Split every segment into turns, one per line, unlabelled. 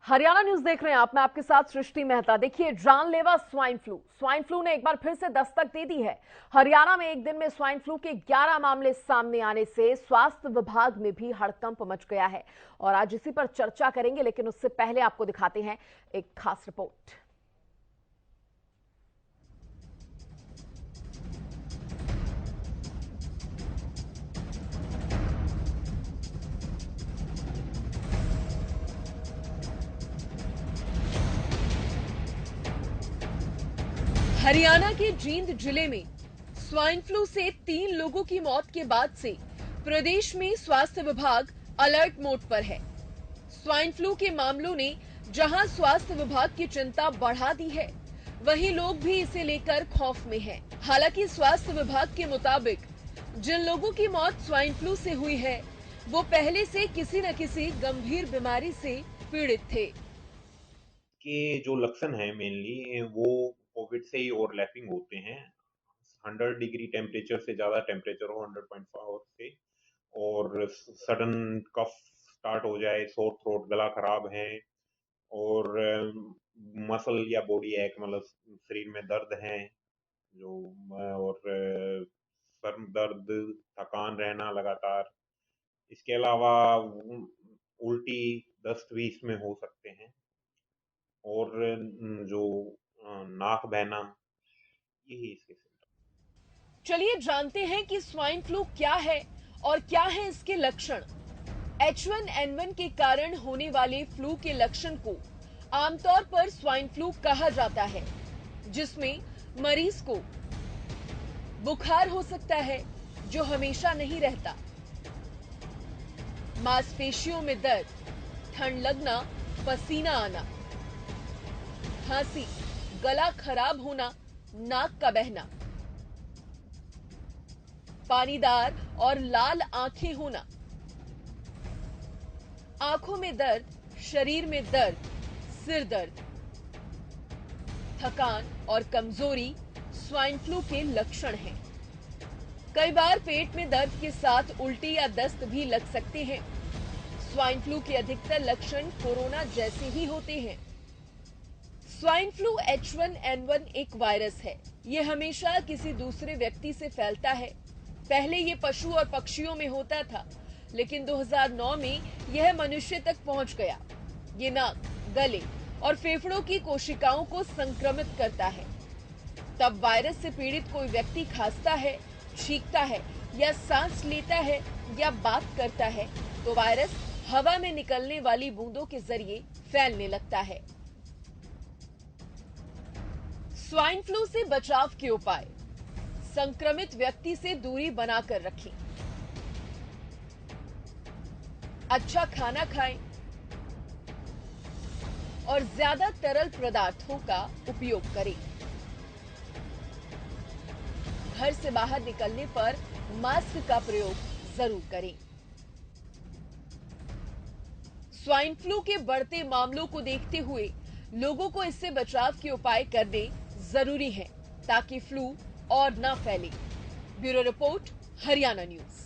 Haryana news देख रहे हैं आप। मैं आपके साथ सृष्टि मेहता। देखिए, जानलेवा स्वाइन फ्लू ने एक बार फिर से दस्तक दे दी है। हरियाणा में एक दिन में स्वाइन फ्लू के 11 मामले सामने आने से स्वास्थ्य विभाग में भी हड़कंप मच गया है और आज इसी पर चर्चा करेंगे, लेकिन उससे पहले आपको दिखाते हैं एक खास रिपोर्ट। हरियाणा के जींद जिले में स्वाइन फ्लू से 3 लोगों की मौत के बाद से प्रदेश में स्वास्थ्य विभाग अलर्ट मोड पर है। स्वाइन फ्लू के मामलों ने जहां स्वास्थ्य विभाग की चिंता बढ़ा दी है, वहीं लोग भी इसे लेकर खौफ में हैं। हालांकि स्वास्थ्य विभाग के मुताबिक जिन लोगों की मौत स्वाइन फ्लू से हुई है, वो पहले से किसी न किसी गंभीर बीमारी से पीड़ित थे।
के जो लक्षण हैं मेनली वो कोविड से ही ओवरलैपिंग होते हैं। 100 डिग्री टेम्परेचर से ज़्यादा टेम्परेचर हो 100.5 से, और सडन कफ स्टार्ट हो जाए, सोर थ्रोट, गला खराब है, और मसल या बॉडी एक मतलब शरीर में दर्द है जो, और सर दर्द, थकान रहना लगातार। इसके अलावा उल्टी 10-20 में हो सकते हैं, और जो नाक बहना, यही इसके सिम्टम।
चलिए जानते हैं कि स्वाइन फ्लू क्या है और क्या है इसके लक्षण। H1N1 के कारण होने वाले फ्लू के लक्षण को आमतौर पर स्वाइन फ्लू कहा जाता है, जिसमें मरीज को बुखार हो सकता है जो हमेशा नहीं रहता, मांसपेशियों में दर्द, ठंड लगना, पसीना आना, खांसी, गला खराब होना, नाक का बहना, पानीदार और लाल आंखें होना, आंखों में दर्द, शरीर में दर्द, सिर दर्द, थकान और कमजोरी स्वाइन फ्लू के लक्षण हैं। कई बार पेट में दर्द के साथ उल्टी या दस्त भी लग सकते हैं। स्वाइन फ्लू के अधिकतर लक्षण कोरोना जैसे ही होते हैं। स्वाइन फ्लू H1N1 एक वायरस है। ये हमेशा किसी दूसरे व्यक्ति से फैलता है। पहले ये पशु और पक्षियों में होता था, लेकिन 2009 में यह मनुष्य तक पहुंच गया। ये नाक, गले और फेफड़ों की कोशिकाओं को संक्रमित करता है। तब वायरस से पीड़ित कोई व्यक्ति खांसता है, छींकता है या सांस लेता है या बात करता है, तो वायरस हवा में निकलने वाली बूंदों के जरिए फैलने लगता है। स्वाइन फ्लू से बचाव के उपाय। संक्रमित व्यक्ति से दूरी बनाकर रखें। अच्छा खाना खाएं और ज्यादा तरल पदार्थों का उपयोग करें। घर से बाहर निकलने पर मास्क का प्रयोग जरूर करें। स्वाइन फ्लू के बढ़ते मामलों को देखते हुए लोगों को इससे बचाव के उपाय करने जरूरी हैं, ताकि फ्लू और न फैले। Bureau report, Haryana news.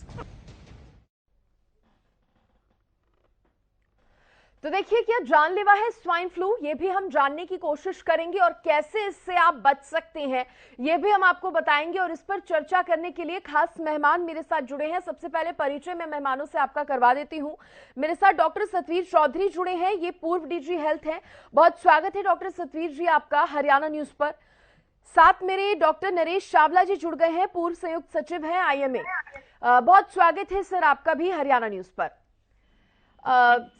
तो देखिए, क्या जानलेवा है स्वाइन फ्लू, ये भी हम जानने की कोशिश करेंगे और कैसे इससे आप बच सकते हैं ये भी हम आपको बताएंगे। और इस पर चर्चा करने के लिए खास मेहमान मेरे साथ जुड़े हैं। सबसे पहले परिचय मैं मेहमानों से आपका करवा देती हूं। मेरे साथ डॉक्टर सतवीर चौधरी जुड़े हैं, ये पूर्व डीजी हेल्थ हैं। बहुत स्वागत है डॉक्टर सतवीर जी आपका हरियाणा न्यूज पर। साथ मेरे डॉक्टर नरेश चावला जी जुड़ गए हैं, पूर्व संयुक्त सचिव हैं IMA। बहुत स्वागत है सर आपका भी हरियाणा न्यूज पर।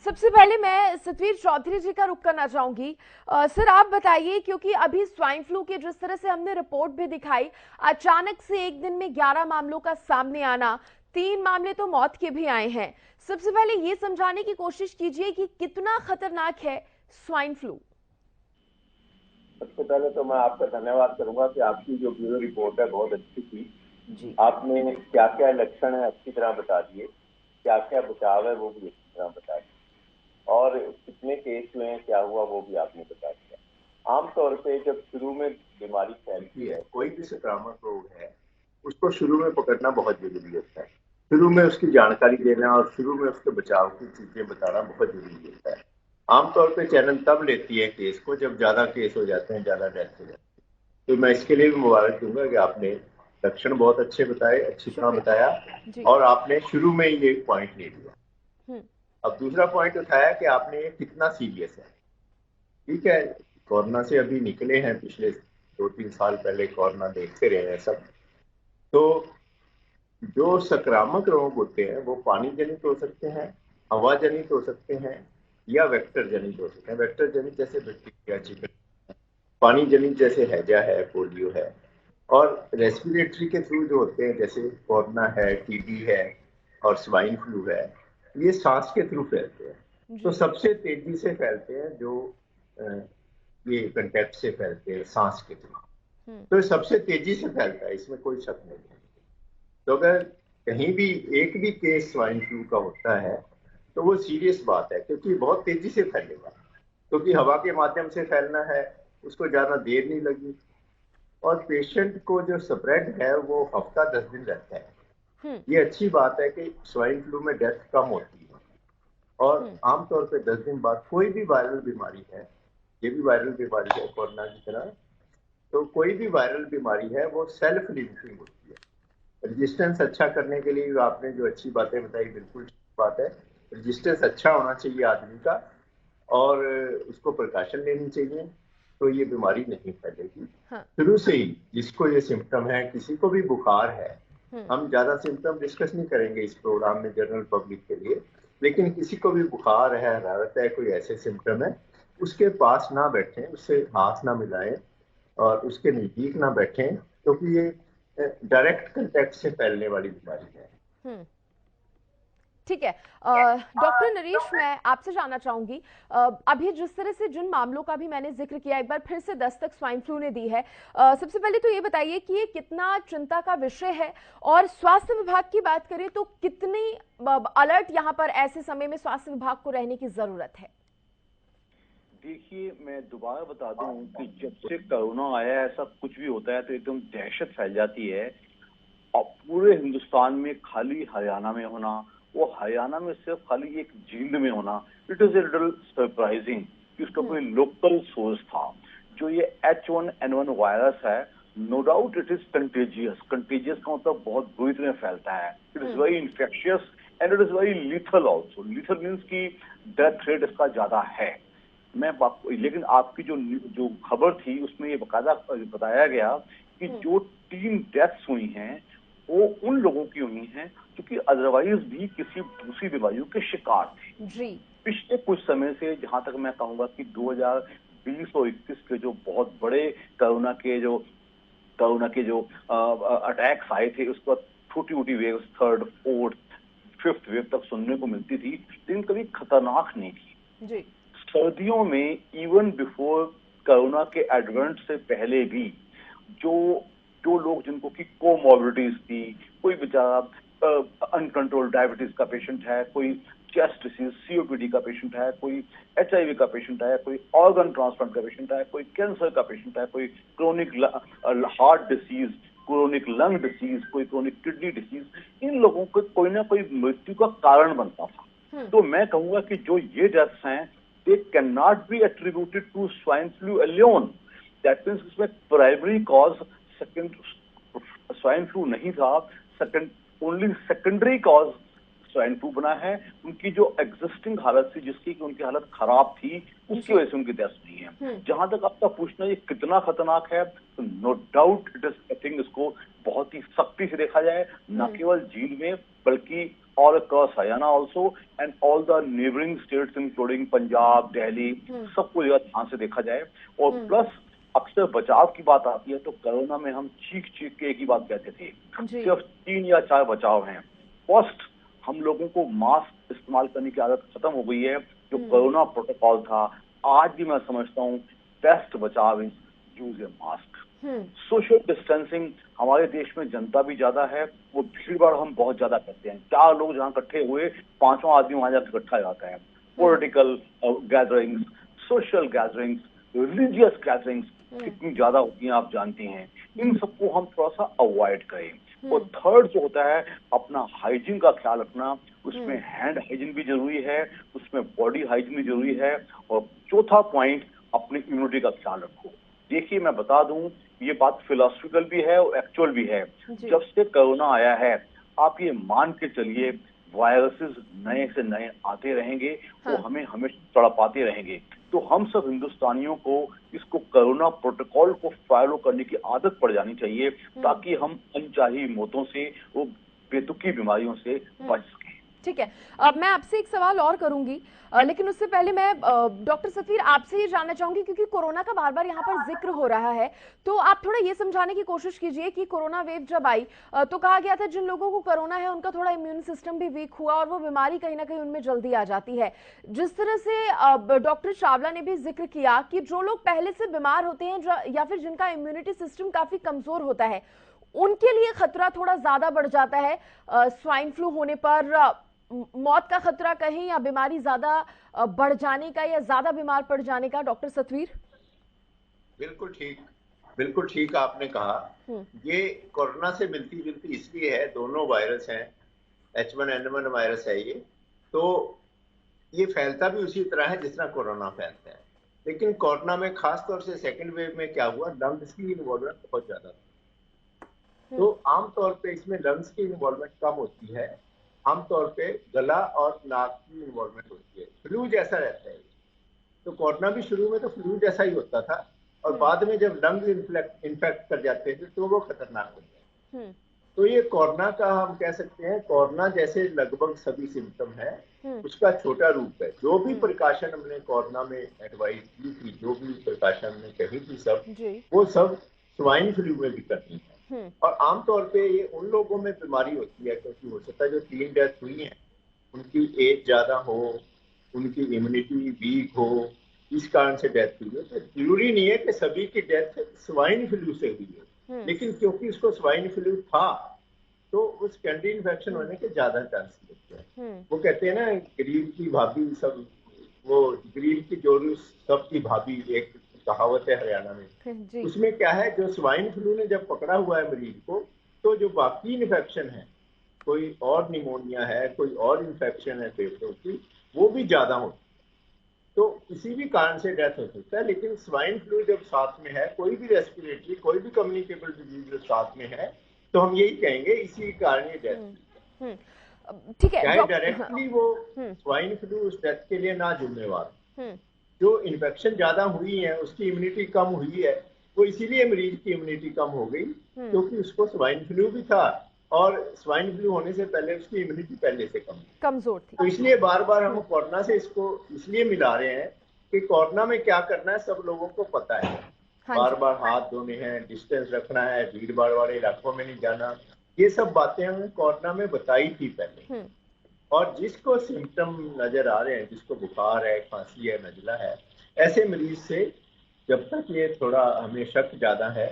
सबसे पहले मैं सतवीर चौधरी जी का रुख करना चाहूंगी। सर आप बताइए, क्योंकि अभी स्वाइन फ्लू के जिस तरह से हमने रिपोर्ट भी दिखाई, अचानक से एक दिन में 11 मामलों का सामने आना, 3 मामले तो मौत के भी आए हैं। सबसे पहले ये समझाने की कोशिश कीजिए कि कितना खतरनाक है स्वाइन फ्लू।
सबसे पहले तो मैं आपका धन्यवाद करूंगा कि आपकी जो ब्यूरो रिपोर्ट है बहुत अच्छी थी।
जी।
आपने क्या क्या लक्षण है अच्छी तरह बता दिए, क्या क्या बचाव है वो भी अच्छी तरह बता दिए, और कितने केस हुए हैं, क्या हुआ वो भी आपने बता दिया। आमतौर पे जब शुरू में बीमारी फैलती है, कोई भी संक्रामक रोग है, उसको शुरू में पकड़ना बहुत जरूरी होता है। शुरू में उसकी जानकारी देना और शुरू में उसके बचाव की चीजें बताना बहुत जरूरी होता है। आमतौर पे चैनल तब लेती है केस को जब ज्यादा केस हो जाते हैं, ज्यादा डेथ हो जाती है। तो मैं इसके लिए भी मुबारक दूंगा कि आपने लक्षण बहुत अच्छे बताए, अच्छी तरह
शुक्रिया
बताया,
जी।
और आपने शुरू में ही ये पॉइंट ले लिया।
हम्म।
अब दूसरा पॉइंट उठाया कि आपने ये कितना सीरियस है। ठीक है, कोरोना से अभी निकले हैं, पिछले 2-3 साल पहले कोरोना देखते रहे हैं सब। तो जो संक्रामक रोग होते हैं वो पानी जनित हो सकते हैं, हवा जनित हो सकते हैं, या वेक्टर जनित हो सकते हैं। वेक्टर जनित जैसे बैक्टीरिया, चिकन, पानी जनित जैसे हैजा है, पोलियो है, और रेस्पिरेटरी के थ्रू जो होते हैं जैसे कोरोना है, टीबी है और स्वाइन फ्लू है, ये सांस के थ्रू फैलते हैं। तो
जी।
सबसे तेजी से फैलते हैं जो ये कंटेक्ट से फैलते हैं सांस के थ्रू। तो ये सबसे तेजी से फैलता है, इसमें कोई शक नहीं है। तो अगर कहीं भी एक भी केस स्वाइन फ्लू का होता है तो वो सीरियस बात है, क्योंकि बहुत तेजी से फैलेगा, क्योंकि हवा के माध्यम से फैलना है, उसको ज्यादा देर नहीं लगी, और पेशेंट को जो स्प्रेड है वो हफ्ता 10 दिन रहता है। ये अच्छी बात है कि स्वाइन फ्लू में डेथ कम होती है, और आमतौर पे 10 दिन बाद कोई भी वायरल बीमारी है, ये भी वायरल बीमारी है कोरोना की तरह, तो कोई भी वायरल बीमारी है वो सेल्फ लिमिटिंग होती है। रेजिस्टेंस अच्छा करने के लिए आपने जो अच्छी बातें बताई, बिल्कुल ठीक बात है। रेजिस्टेंस अच्छा होना चाहिए आदमी का, और उसको प्रिकॉशन लेनी चाहिए, तो ये बीमारी नहीं फैलेगी।
हाँ।
शुरू से ही जिसको ये सिम्टम है, किसी को भी बुखार है, हम ज्यादा सिम्टम डिस्कस नहीं करेंगे इस प्रोग्राम में जनरल पब्लिक के लिए, लेकिन किसी को भी बुखार है, हरारत है, कोई ऐसे सिम्टम है, उसके पास ना बैठें, उससे हाथ ना मिलाएं और उसके नजदीक ना बैठें, क्योंकि ये डायरेक्ट कंटेक्ट से फैलने वाली बीमारी है।
ठीक है। डॉक्टर नरेश, मैं आपसे जानना चाहूंगी, अभी जिस तरह से जिन मामलों का भी मैंने जिक्र किया, एक बार फिर से दस्तक स्वाइन फ्लू ने दी है, सबसे पहले तो ये बताइए कि ये कितना चिंता का विषय है, और स्वास्थ्य विभाग की बात करें तो कितनी अलर्ट यहाँ पर ऐसे समय में स्वास्थ्य विभाग को रहने की जरूरत है?
देखिए, मैं दोबारा बता दूं कि जब से कोरोना आया, ऐसा कुछ भी होता है तो एकदम दहशत फैल जाती है, और पूरे हिंदुस्तान में खाली हरियाणा में होना, वो हरियाणा में सिर्फ खाली एक जींद में होना, it is a little surprising कि उसका कोई लोकल सोर्स था। जो ये H1N1 वायरस है, no doubt it is contagious. Contagious का मतलब बहुत बुरी तरह फैलता है। It is very infectious and it is very lethal also. Lethal means की डेथ रेट इसका ज्यादा है। लेकिन आपकी जो जो खबर थी उसमें ये बकायदा बताया गया कि जो 3 डेथ्स हुई हैं वो उन लोगों की हुई हैं क्योंकि अदरवाइज भी किसी दूसरी बीमारियों के शिकार थे।
जी।
पिछले कुछ समय से, जहां तक मैं कहूंगा कि 2020 और 21 के जो बहुत बड़े कोरोना के जो अटैक्स आए थे, उसके बाद छोटी छोटी wave, 3rd, 4th, 5th wave तक सुनने को मिलती थी, लेकिन कभी खतरनाक नहीं थी।
जी।
सर्दियों में इवन बिफोर कोरोना के एडवेंट से पहले भी जो लोग जिनको की कोमॉर्बिडिटीज थी, कोई बेचारा अनकंट्रोल्ड डायबिटीज का पेशेंट है, कोई चेस्ट डिसीज COPD का पेशेंट है, कोई HIV का पेशेंट है, कोई ऑर्गन ट्रांसप्लांट का पेशेंट है, कोई कैंसर का पेशेंट है, कोई chronic heart disease, chronic lung disease, कोई क्रोनिक किडनी डिसीज, इन लोगों को कोई ना कोई मृत्यु का कारण बनता था। तो मैं कहूंगा कि जो ये डेथ्स हैं, they cannot be attributed to swine flu alone. That means इसमें प्राइमरी कॉज स्वाइन फ्लू नहीं था, only secondary cause swine flu बना है। उनकी जो एग्जिस्टिंग हालत थी, जिसकी कि उनकी हालत खराब थी, उसकी वजह से उनकी डेथ नहीं है। जहां तक आपका पूछना ये कितना खतरनाक है, तो no doubt it is, I think इसको बहुत ही सख्ती से देखा जाए, न केवल झील में बल्कि all across Haryana also and all the neighboring states including Punjab, Delhi, सबको ध्यान से देखा जाए। और प्लस अक्सर बचाव की बात आती है तो कोरोना में हम चीख के एक ही बात कहते थे, सिर्फ 3 या 4 बचाव हैं। फर्स्ट, हम लोगों को मास्क इस्तेमाल करने की आदत खत्म हो गई है, जो कोरोना प्रोटोकॉल था। आज भी मैं समझता हूँ बेस्ट बचाव is use A mask. Social distancing, हमारे देश में जनता भी ज्यादा है, वो भीड़ भाड़ हम बहुत ज्यादा करते हैं। 4 लोग जहां इकट्ठे हुए, 5वां आदमी वहां जाकर इकट्ठा जाता है। Political gatherings, social gatherings, religious gatherings कितनी ज्यादा होती हैं आप जानती हैं। इन सबको हम थोड़ा सा अवॉइड करें। और थर्ड जो होता है अपना हाइजीन का ख्याल रखना, उसमें हैंड हाइजीन भी जरूरी है, उसमें बॉडी हाइजीन भी जरूरी है, और चौथा पॉइंट अपनी इम्यूनिटी का ख्याल रखो। देखिए मैं बता दूं, ये बात फिलोसफिकल भी है और एक्चुअल भी है। जब से कोरोना आया है आप ये मान के चलिए वायरसेस नए से नए आते रहेंगे, वो हमें हमेशा तड़पाते रहेंगे। तो हम सब हिंदुस्तानियों को इसको कोरोना प्रोटोकॉल को फॉलो करने की आदत पड़ जानी चाहिए, ताकि हम अनचाही मौतों से, वो बेतुकी बीमारियों से बच सकें।
ठीक है, अब मैं आपसे एक सवाल और करूंगी, लेकिन उससे पहले मैं डॉक्टर सफीर आपसे ये जानना चाहूंगी, क्योंकि कोरोना का बार बार यहाँ पर जिक्र हो रहा है, तो आप थोड़ा ये समझाने की कोशिश कीजिए कि कोरोना वेव जब आई तो कहा गया था जिन लोगों को कोरोना है उनका थोड़ा इम्यून सिस्टम भी वीक हुआ और वो बीमारी कहीं ना कहीं उनमें जल्दी आ जाती है। जिस तरह से डॉक्टर चावला ने भी जिक्र किया कि जो लोग पहले से बीमार होते हैं या फिर जिनका इम्यूनिटी सिस्टम काफी कमजोर होता है, उनके लिए खतरा थोड़ा ज्यादा बढ़ जाता है स्वाइन फ्लू होने पर, मौत का खतरा कहीं या बीमारी ज्यादा बढ़ जाने का या ज्यादा बीमार पड़ जाने का। डॉक्टर सतवीर।
बिल्कुल ठीक आपने कहा। ये कोरोना से मिलती जुलती इसलिए है, दोनों वायरस हैं, H1N1 वायरस है ये, तो ये फैलता भी उसी तरह है जिस तरह कोरोना फैलता है। लेकिन कोरोना में खासतौर से सेकेंड वेव में क्या हुआ, लंग्स की इन्वॉल्वमेंट बहुत ज्यादा थी। तो आमतौर पे इसमें लंग्स की इन्वॉल्वमेंट कम होती है, आमतौर पे गला और नाक की इन्वॉल्वमेंट होती है। फ्लू जैसा रहता है। तो कोरोना भी शुरू में तो फ्लू जैसा ही होता था, और बाद में जब लंग इन्फेक्ट कर जाते थे तो वो खतरनाक होता है। तो ये कोरोना का हम कह सकते हैं, कोरोना जैसे लगभग सभी सिम्टम है, उसका छोटा रूप है। जो भी प्रिकॉशन हमने कोरोना में एडवाइस की थी, जो भी प्रिकॉशन हमने कही थी, सब वो सब स्वाइन फ्लू में भी करनी है। और आमतौर पे ये उन लोगों में बीमारी होती है, क्योंकि हो सकता है जो 3 डेथ हुई हैं उनकी एज ज्यादा हो, उनकी इम्यूनिटी वीक हो, इस कारण से डेथ हुई है। तो जरूरी नहीं है कि सभी की डेथ स्वाइन फ्लू से हुई है, लेकिन क्योंकि उसको स्वाइन फ्लू था तो उस सेकेंडरी इन्फेक्शन होने के ज्यादा चांस होते हैं। वो कहते हैं ना, गरीब की भाभी सब, वो गरीब की जोड़ी सब की भाभी, एक कहावत है हरियाणा में। उसमें क्या है, जो स्वाइन फ्लू ने जब पकड़ा हुआ है मरीज को, तो जो बाकी इन्फेक्शन है, कोई और निमोनिया है, कोई और इन्फेक्शन है फेफड़ों की, वो भी ज्यादा होती है। तो किसी भी कारण से डेथ हो सकता है। लेकिन स्वाइन फ्लू जब साथ में है, कोई भी रेस्पिरेटरी, कोई भी कम्युनिकेबल डिजीज जो साथ में है, तो हम यही कहेंगे इसी कारण ये डेथ।
ठीक है,
चाहे डायरेक्टली वो स्वाइन फ्लू उस डेथ के लिए ना जिम्मेवार, जो इन्फेक्शन ज्यादा हुई है, उसकी इम्यूनिटी कम हुई है, वो इसीलिए मरीज की इम्यूनिटी कम हो गई क्योंकि उसको स्वाइन फ्लू भी था, और स्वाइन फ्लू होने से पहले उसकी इम्यूनिटी पहले से
कमजोर थी।
तो इसलिए बार बार हम कोरोना से इसको इसलिए मिला रहे हैं कि कोरोना में क्या करना है सब लोगों को पता है। बार बार हाथ धोने हैं, डिस्टेंस रखना है, भीड़ भाड़ वाले इलाकों में नहीं जाना, ये सब बातें हमने कोरोना में बताई थी पहले। और जिसको सिम्टम नजर आ रहे हैं, जिसको बुखार है, खांसी है, नजला है, ऐसे मरीज से जब तक ये थोड़ा हमें शक ज्यादा है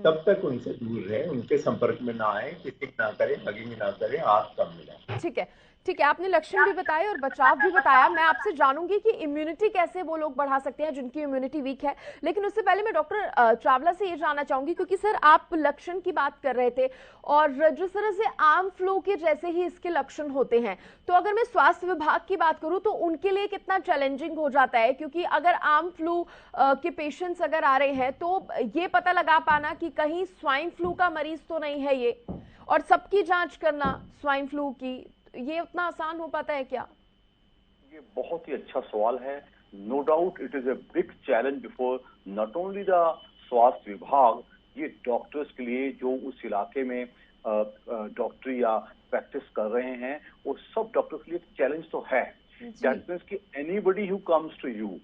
तब तक उनसे दूर रहे, उनके संपर्क में ना आए, किसिंग ना करें, हगिंग ना करें, हाथ कम मिलाएं।
ठीक है, ठीक है, आपने लक्षण भी बताए और बचाव भी बताया। मैं आपसे जानूंगी कि इम्यूनिटी कैसे वो लोग बढ़ा सकते हैं जिनकी इम्यूनिटी वीक है, लेकिन उससे पहले मैं डॉक्टर चावला से ये जानना चाहूंगी, क्योंकि सर आप लक्षण की बात कर रहे थे और जिस तरह से आम फ्लू के जैसे ही इसके लक्षण होते हैं, तो अगर मैं स्वास्थ्य विभाग की बात करूं तो उनके लिए कितना चैलेंजिंग हो जाता है, क्योंकि अगर आम फ्लू के पेशेंट्स अगर आ रहे हैं तो ये पता लगा पाना कि कहीं स्वाइन फ्लू का मरीज तो नहीं है ये, और सबकी जांच करना स्वाइन फ्लू की, ये उतना आसान हो पाता है क्या?
ये बहुत ही अच्छा सवाल है। No doubt it is a big challenge before not only the स्वास्थ्य विभाग, ये डॉक्टर्स के लिए जो उस इलाके में डॉक्टरी या प्रैक्टिस कर रहे हैं, वो सब डॉक्टर्स के लिए चैलेंज तो है। दैट मीन्स कि anybody who comes to you,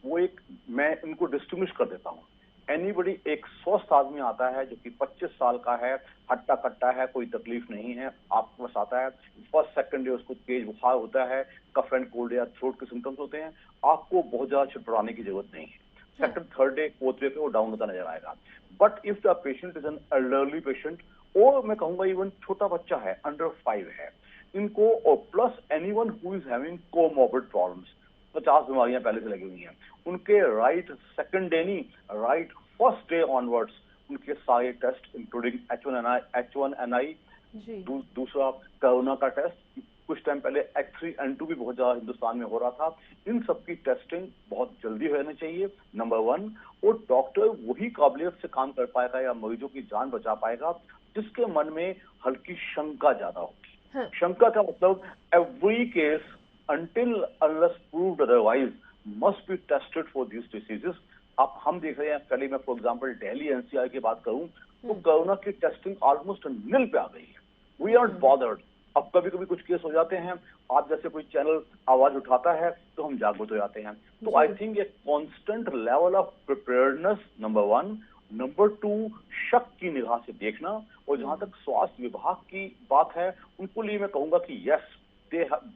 वो एक, मैं इनको डिस्टिंग्विश कर देता हूँ। एनीबडी, एक स्वस्थ आदमी आता है जो कि 25 साल का है, हट्टा कट्टा है, कोई तकलीफ नहीं है, आपके पास आता है, फर्स्ट सेकंड डे उसको तेज बुखार होता है, कफ एंड कोल्ड या थ्रोट के सिम्टम्स होते हैं, आपको बहुत ज्यादा छिटपटाने की जरूरत नहीं है। Second third day fourth day पे वो डाउन होता नजर आएगा। But if the patient is an elderly patient, और मैं कहूंगा इवन छोटा बच्चा है, अंडर 5 है, इनको, और plus anyone who is having comorbid problems, 50 बीमारियां पहले से लगी हुई हैं, उनके राइट सेकंड डे नहीं, राइट फर्स्ट डे ऑनवर्ड्स उनके सारे टेस्ट इंक्लूडिंग H1N1 दूसरा कोरोना का टेस्ट, कुछ टाइम पहले H3N2 भी बहुत ज्यादा हिंदुस्तान में हो रहा था। इन सबकी टेस्टिंग बहुत जल्दी होनी चाहिए, नंबर 1। और डॉक्टर वही काबिलियत से काम कर पाएगा या मरीजों की जान बचा पाएगा जिसके मन में हल्की शंका ज्यादा होगी। शंका का मतलब every case until unless proved otherwise must be tested for these diseases। अब हम देख रहे हैं, पहले मैं फॉर एग्जांपल दिल्ली NCR की बात करूं तो कोरोना की टेस्टिंग ऑलमोस्ट नील पे आ गई है। We are bothered. अब कभी कभी कुछ केस हो जाते हैं, आप जैसे कोई चैनल आवाज उठाता है तो हम जागरूक हो जाते हैं। तो I think a constant level of preparedness, number 1। Number 2, शक की निगाह से देखना। और जहां तक स्वास्थ्य विभाग की बात है, उनको लिए मैं कहूंगा कि yes,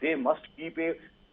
they must keep a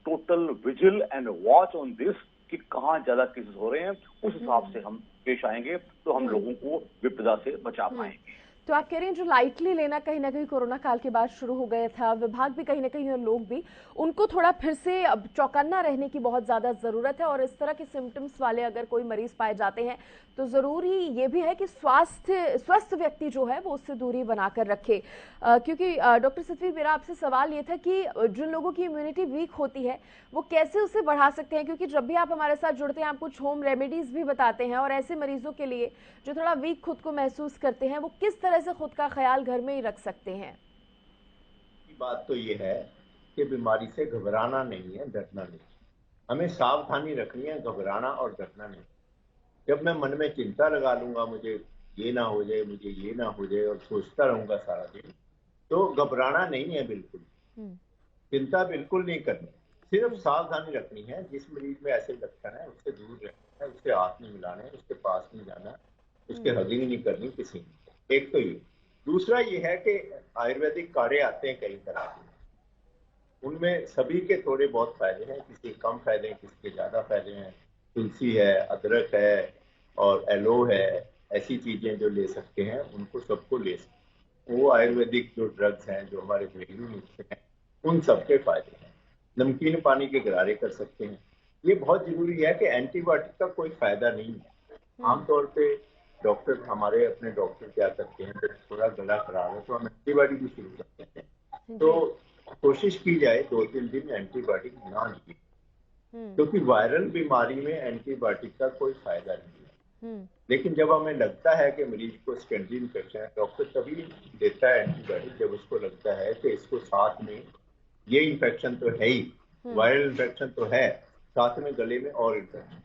total vigil and watch on this कि कहाँ ज्यादा केसेस हो रहे हैं। उस हिसाब से हम पेश आएंगे तो हम लोगों को विपदा से बचा पाएंगे।
तो आप कह रहे हैं जो लाइटली लेना कहीं ना कहीं कोरोना काल के बाद शुरू हो गया था, विभाग भी कहीं ना कहीं और लोग भी, उनको थोड़ा फिर से अब चौकन्ना रहने की बहुत ज्यादा जरूरत है। और इस तरह के सिम्टम्स वाले अगर कोई मरीज पाए जाते हैं तो जरूरी ये भी है कि स्वस्थ व्यक्ति जो है वो उससे दूरी बनाकर रखे। क्योंकि डॉक्टर सतवीर, मेरा आपसे सवाल ये था कि जिन लोगों की इम्यूनिटी वीक होती है वो कैसे उसे बढ़ा सकते हैं, क्योंकि जब भी आप हमारे साथ जुड़ते हैं आप कुछ होम रेमेडीज भी बताते हैं, और ऐसे मरीजों के लिए जो थोड़ा वीक खुद को महसूस करते हैं वो किस तरह से खुद का ख्याल घर में ही रख सकते हैं?
बात तो ये है कि बीमारी से घबराना नहीं है, डरना नहीं। हमें सावधानी रखनी है, घबराना और डरना नहीं। जब मैं मन में चिंता लगा लूंगा, मुझे ये ना हो जाए, मुझे ये ना हो जाए, और सोचता रहूंगा सारा दिन, तो घबराना नहीं है बिल्कुल, चिंता बिल्कुल नहीं करनी, सिर्फ सावधानी रखनी है। जिस मरीज में ऐसे लक्षण है उससे दूर रहना है, उससे हाथ नहीं मिलाने, उसके पास नहीं जाना, उसके हगिंग नहीं करनी किसी ने। एक तो ये। दूसरा ये है कि आयुर्वेदिक काढ़े आते हैं कई तरह के, उनमें सभी के थोड़े बहुत फायदे हैं, किसी कम फायदे हैं, किसी के ज्यादा फायदे हैं। तुलसी है, अदरक है और एलो है, ऐसी चीजें जो ले सकते हैं उनको सबको ले सकते हैं। वो आयुर्वेदिक जो ड्रग्स हैं, जो हमारे घरेलू नुस्खे हैं, उन सबके फायदे हैं। नमकीन पानी के गरारे कर सकते हैं। ये बहुत जरूरी है कि एंटीबायोटिक का कोई फायदा नहीं है। आमतौर पे डॉक्टर, हमारे अपने डॉक्टर क्या करते हैं, जब थोड़ा गला खराब है तो हम एंटीबायोटिक भी शुरू कर देते हैं। तो कोशिश की जाए 2-3 दिन एंटीबायोटिक ना लीजिए, क्योंकि वायरल बीमारी में एंटीबायोटिक का कोई फायदा नहीं है। लेकिन जब हमें लगता है कि मरीज को सेकेंडरी इन्फेक्शन है, डॉक्टर तभी देता है एंटीबायोटिक जब उसको लगता है कि इसको साथ में ये इन्फेक्शन तो है ही, वायरल इन्फेक्शन तो है, साथ में गले में और इन्फेक्शन।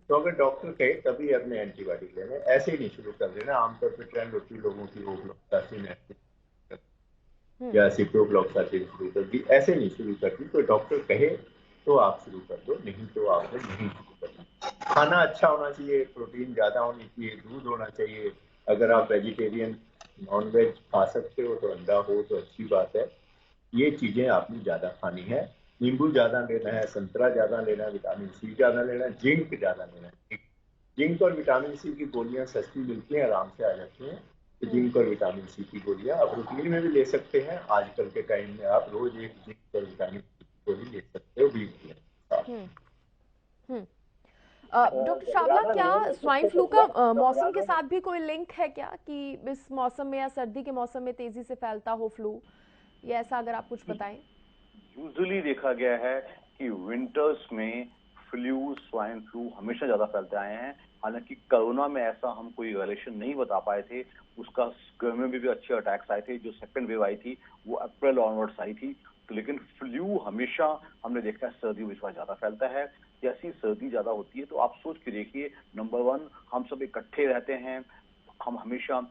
तो अगर डॉक्टर कहे तभी अपने एंटीबायोटिक लेने, ऐसे ही नहीं शुरू कर देना। आमतौर पर ट्रेंड होती है लोगों की ओफ्लॉक्सासिन या सिप्रोफ्लॉक्सासिन शुरू कर दी, ऐसे नहीं शुरू करती। तो डॉक्टर कहे तो आप शुरू कर दो, नहीं तो आपने नहीं शुरू करना। खाना अच्छा होना चाहिए, प्रोटीन ज्यादा होनी चाहिए, दूध होना चाहिए। अगर आप वेजिटेरियन नॉन वेज खा सकते हो तो अंडा हो तो अच्छी बात है। ये चीजें आपने ज्यादा खानी है। नींबू ज्यादा लेना है, संतरा ज्यादा लेना है, विटामिन सी ज्यादा लेना है, जिंक ज्यादा लेना है। जिंक और विटामिन सी की गोलियां सस्ती मिलती हैं, आराम से आ जाती हैं। तो जिंक और विटामिन सी की गोलियां आप रूटीन में भी ले सकते हैं। आजकल के टाइम में आप रोज एक जिंक और विटामिन सी की गोली ले सकते हो वीक में।
डॉक्टर शावला, क्या स्वाइन फ्लू का मौसम के साथ भी कोई लिंक है क्या, कि इस मौसम में या सर्दी के मौसम में तेजी से फैलता हो फ्लू, या ऐसा अगर आप कुछ बताएं?
यूजुअली देखा गया है कि विंटर्स में फ्लू, स्वाइन फ्लू हमेशा ज्यादा फैलते आए हैं। हालांकि कोरोना में ऐसा हम कोई रिलेशन नहीं बता पाए थे, उसका गर्मी में भी अच्छे अटैक्स आए थे। जो सेकंड वेव आई थी वो अप्रैल ऑनवर्ड्स आई थी। तो लेकिन फ्लू हमेशा हमने देखा है सर्दी में ज्यादा फैलता है। जैसी सर्दी ज्यादा होती है तो आप सोच के देखिए, नंबर 1, हम सब इकट्ठे रहते हैं, हम हमेशा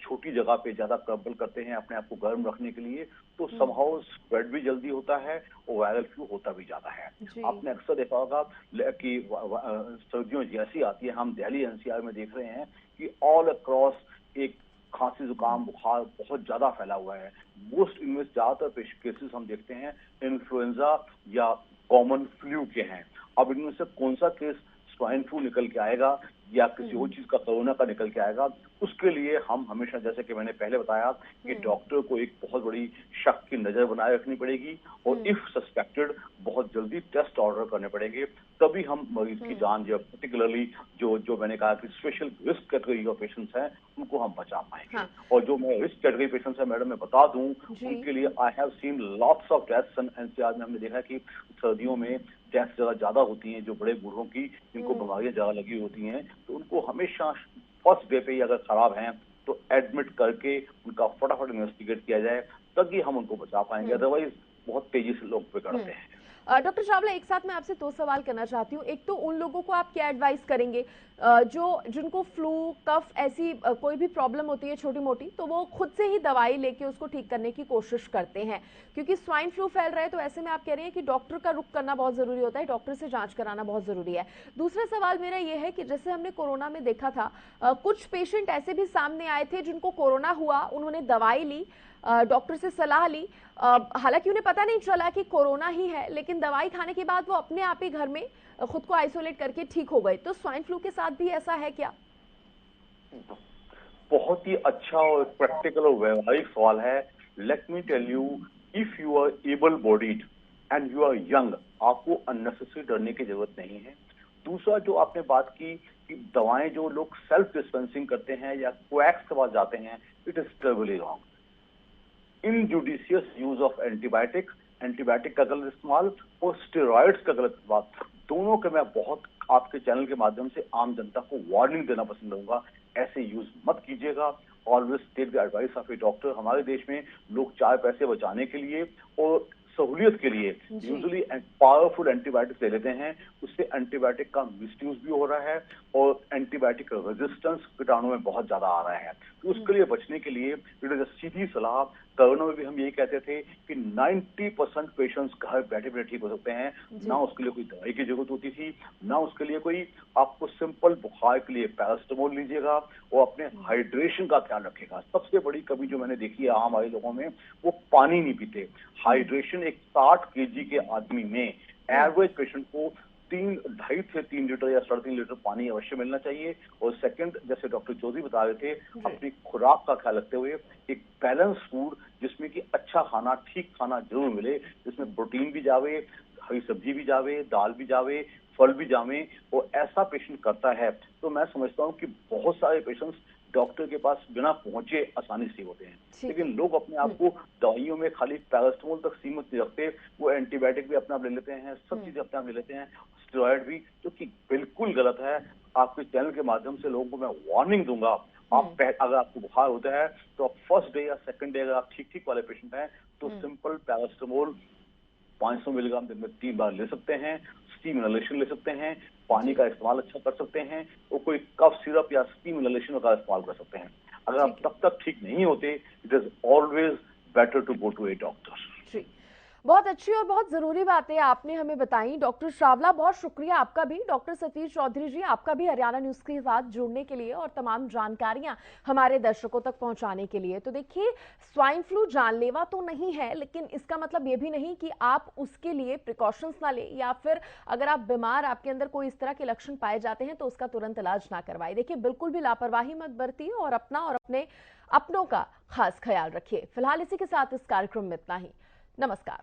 छोटी जगह पे ज्यादा कंबल करते हैं अपने आप को गर्म रखने के लिए, तो समहाउ स्प्रेड भी जल्दी होता है और वायरल फ्लू होता भी ज्यादा है। आपने अक्सर देखा होगा कि सर्दियों जैसी आती है, हम दिल्ली NCR में देख रहे हैं कि ऑल अक्रॉस एक खांसी, जुकाम, बुखार बहुत ज्यादा फैला हुआ है। मोस्ट इनमें ज्यादातर केसेस हम देखते हैं इन्फ्लुएंजा या कॉमन फ्लू के हैं। अब इनमें से कौन सा केस स्वाइन फ्लू निकल के आएगा या किसी और चीज का, कोरोना का निकल के आएगा, उसके लिए हम हमेशा, जैसे कि मैंने पहले बताया, कि डॉक्टर को एक बहुत बड़ी शक की नजर बनाए रखनी पड़ेगी और इफ सस्पेक्टेड बहुत जल्दी टेस्ट ऑर्डर करने पड़ेंगे, तभी हम मरीज की जान, जो पर्टिकुलरली जो मैंने कहा कि special risk category of patients हैं, उनको हम बचा पाएंगे। हाँ। और जो मैं रिस्क कैटेगरी पेशेंट्स हैं मैडम, मैं बता दूं, उनके लिए I have seen lots of deaths and NCR में हमने देखा कि सर्दियों में डेथ्स ज्यादा होती हैं, जो बड़े बूढ़ों की जिनको बीमारियां ज्यादा लगी होती हैं, तो उनको हमेशा फर्स्ट डे पे ही अगर खराब हैं तो एडमिट करके उनका फटाफट इन्वेस्टिगेट किया जाए, तभी हम उनको बचा पाएंगे, अदरवाइज बहुत तेजी से लोग बिगड़ते हैं।
डॉक्टर चावला, एक साथ मैं आपसे 2 सवाल करना चाहती हूँ। एक तो उन लोगों को आप क्या एडवाइस करेंगे जिनको फ्लू, कफ ऐसी कोई भी प्रॉब्लम होती है छोटी मोटी, तो वो खुद से ही दवाई लेके उसको ठीक करने की कोशिश करते हैं, क्योंकि स्वाइन फ्लू फैल रहा है, तो ऐसे में आप कह रहे हैं कि डॉक्टर का रुख करना बहुत जरूरी होता है, डॉक्टर से जांच कराना बहुत जरूरी है। दूसरा सवाल मेरा ये है कि जैसे हमने कोरोना में देखा था, कुछ पेशेंट ऐसे भी सामने आए थे जिनको कोरोना हुआ, उन्होंने दवाई ली, डॉक्टर से सलाह ली, हालांकि उन्हें पता नहीं चला कि कोरोना ही है, लेकिन दवाई खाने के बाद वो अपने आप ही घर में खुद को आइसोलेट करके ठीक हो गए। तो स्वाइन फ्लू के साथ भी ऐसा है क्या?
बहुत ही अच्छा और प्रैक्टिकल और व्यवहारिक सवाल है। Let me tell you, if you are able bodied and you are young, आपको अननेसेसरी डरने की जरूरत नहीं है। दूसरा, जो आपने बात की कि दवाएं जो लोग सेल्फ डिस्पेंसिंग करते हैं या क्वैक्स के पास जाते हैं, it is terribly wrong. Injudicious use of antibiotic का गलत इस्तेमाल और स्टेरॉइड्स का गलत इस्तेमाल, दोनों के मैं बहुत आपके चैनल के माध्यम से आम जनता को वार्निंग देना पसंद करूंगा। ऐसे यूज मत कीजिएगा। Always take the advice of a doctor. हमारे देश में लोग 4 पैसे बचाने के लिए और सहूलियत के लिए यूजुअली पावरफुल एंटीबायोटिक्स ले लेते हैं, उससे एंटीबायोटिक का मिसयूज भी हो रहा है और एंटीबायोटिक रेजिस्टेंस कीटाणु में बहुत ज्यादा आ रहा है। तो उसके लिए बचने के लिए सीधी सलाह, कोरोना में भी हम यही कहते थे कि 90% पेशेंट्स घर बैठे बैठे ठीक हो सकते हैं, ना उसके लिए कोई दवाई की जरूरत होती थी, ना उसके लिए कोई, आपको सिंपल बुखार के लिए पैरासिटामोल लीजिएगा और अपने हाइड्रेशन का ख्याल रखेगा। सबसे बड़ी कमी जो मैंने देखी है आम हमारे लोगों में, वो पानी नहीं पीते। हाइड्रेशन एक 60 kg के आदमी में एवरेज पेशेंट को 2.5 से 3 लीटर या 3.5 लीटर पानी अवश्य मिलना चाहिए। और सेकंड, जैसे डॉक्टर चौधरी बता रहे थे, अपनी खुराक का ख्याल रखते हुए एक बैलेंस फूड, जिसमें कि अच्छा खाना, ठीक खाना जरूर मिले, जिसमें प्रोटीन भी जावे, हरी सब्जी भी जावे, दाल भी जावे, फल भी जावे, और ऐसा पेशेंट करता है तो मैं समझता हूँ कि बहुत सारे पेशेंट्स डॉक्टर के पास बिना पहुंचे आसानी से होते हैं। लेकिन लोग अपने आप को दवाइयों में खाली पैरासिटामोल तक सीमित नहीं रखते, वो एंटीबायोटिक भी अपने आप ले लेते हैं, सब चीजें अपने आप ले लेते हैं, स्टेरॉइड भी, जो कि बिल्कुल गलत है। आपके चैनल के माध्यम से लोगों को मैं वार्निंग दूंगा, आप अगर आपको बुखार होता है तो आप फर्स्ट डे या सेकंड डे अगर आप ठीक वाले पेशेंट हैं तो सिंपल पैरासिटामोल 500 मिलीग्राम दिन में 3 बार ले सकते हैं, स्टीम इनहेलेशन ले सकते हैं, पानी का इस्तेमाल अच्छा कर सकते हैं, और कोई कफ सिरप या स्टीम इनहेलेशन का इस्तेमाल कर सकते हैं। अगर आप तब तक ठीक नहीं होते, it is always better to go to a doctor.
बहुत अच्छी और बहुत जरूरी बातें आपने हमें बताई डॉक्टर चावला, बहुत शुक्रिया आपका भी। डॉक्टर सतीश चौधरी जी, आपका भी हरियाणा न्यूज के साथ जुड़ने के लिए और तमाम जानकारियां हमारे दर्शकों तक पहुंचाने के लिए। तो देखिए, स्वाइन फ्लू जानलेवा तो नहीं है, लेकिन इसका मतलब ये भी नहीं कि आप उसके लिए प्रिकॉशंस ना ले, या फिर अगर आप बीमार, आपके अंदर कोई इस तरह के लक्षण पाए जाते हैं तो उसका तुरंत इलाज ना करवाए। देखिए, बिल्कुल भी लापरवाही मत बरतिए और अपना और अपने अपनों का खास ख्याल रखिए। फिलहाल इसी के साथ इस कार्यक्रम में इतना ही। नमस्कार।